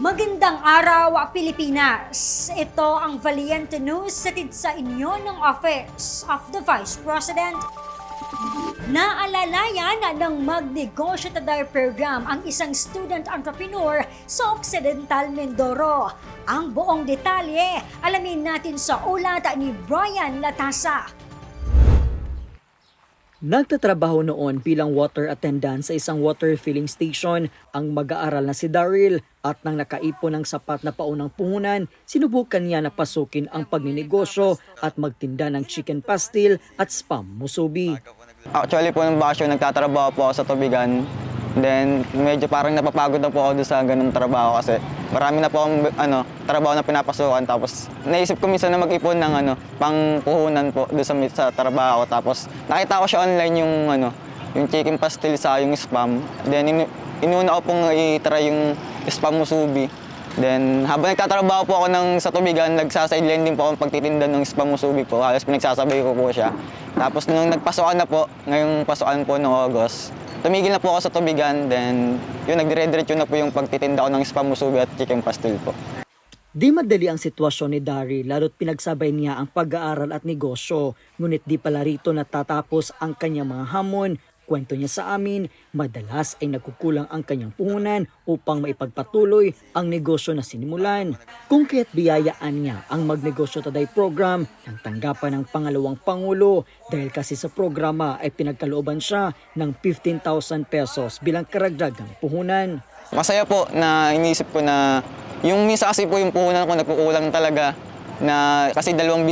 Magandang araw, Pilipinas! Ito ang Valiente News hatid sa inyo ng Office of the Vice President. Naalalayan ng Magnegosyo Taday Program ang isang student entrepreneur sa Occidental Mindoro. Ang buong detalye, alamin natin sa ulat ni Brian Latasa. Nagtatrabaho noon bilang water attendant sa isang water filling station ang mag-aaral na si Daryl at nang nakaipon ng sapat na paunang puhunan, sinubukan niya na pasukin ang pagninegosyo at magtinda ng chicken pastil at spam musubi. Actually po ng bakasyon, nagtatrabaho po ako sa tubigan. Then medyo parang napapagod na po ako doon sa ganung trabaho kasi marami na po akong trabaho na pinapasukan. Tapos naisip ko minsan na mag-ipon ng pangpuhunan po doon sa trabaho. Tapos nakita ko siya online yung chicken pastil sa yung spam. Then inuna ko pong i-try yung spam musubi. Then habang nagtatrabaho po ako sa tubigan, nagsasideline din po ako pagtitinda ng spam musubi po. Halos pinagsasabay ko po siya. Tapos nung nagpasukan na po, ngayong pasukan po ng August, tumigil na po ako sa tubigan, then yun, nagdire-diretso na po yung pagtitinda ko ng spam musubi at chicken pastil po. Di madali ang sitwasyon ni Daryl lalo't pinagsabay niya ang pag-aaral at negosyo. Ngunit di pala rito natatapos ang kanyang mga hamon. Kwento niya sa amin, madalas ay nagkukulang ang kanyang puhunan upang maipagpatuloy ang negosyo na sinimulan. Kung kaya't biyayaan niya ang Magnegosyo Taday program ng tanggapan ng pangalawang Pangulo dahil kasi sa programa ay pinagkalooban siya ng 15,000 pesos bilang karagdagang puhunan. Masaya po na iniisip ko na yung minsan kasi po yung puhunan ko nagkukulang talaga na kasi dalawang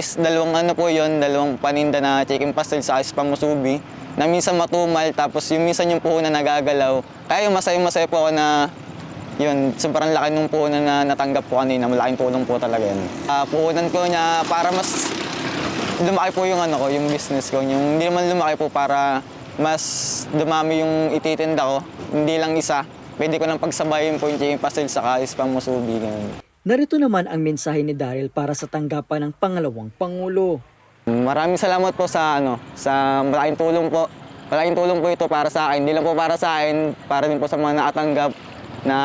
paninda na chicken pastil sa spam musubi na minsan matumal, tapos yung minsan yung puhunan nagagalaw. Kaya yung masaya po ako na yun, sobrang laki ng puhunan na natanggap ko kanina, malaking tulong po talaga yun. Puhunan ko niya para mas lumaki po yung business ko. Yung, hindi naman lumaki po para mas dumami yung ititinda ko, hindi lang isa. Pwede ko nang pagsabayin po yung chicken pastil sa spam musubi. Ganun. Narito naman ang mensahe ni Daryl para sa tanggapan ng pangalawang Pangulo. Maraming salamat po sa malaking tulong po. Malaking tulong po ito para sa akin. Hindi lang po para sa akin, para din po sa mga nakatanggap na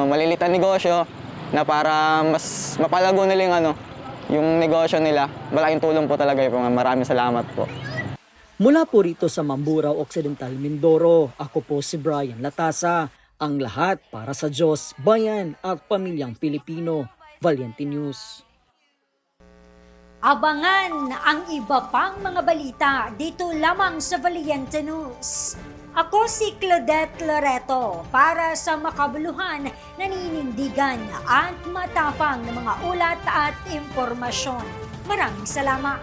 maliliit na negosyo na para mas mapalago nila yung negosyo nila. Malaking tulong po talaga po. Maraming salamat po. Mula po rito sa Mamburao, Occidental Mindoro, ako po si Brian Latasa. Ang lahat para sa Diyos, bayan at pamilyang Pilipino. Valiente News. Abangan ang iba pang mga balita dito lamang sa Valiente News. Ako si Claudette Loreto para sa makabuluhan, naninindigan at matapang na mga ulat at impormasyon. Maraming salamat.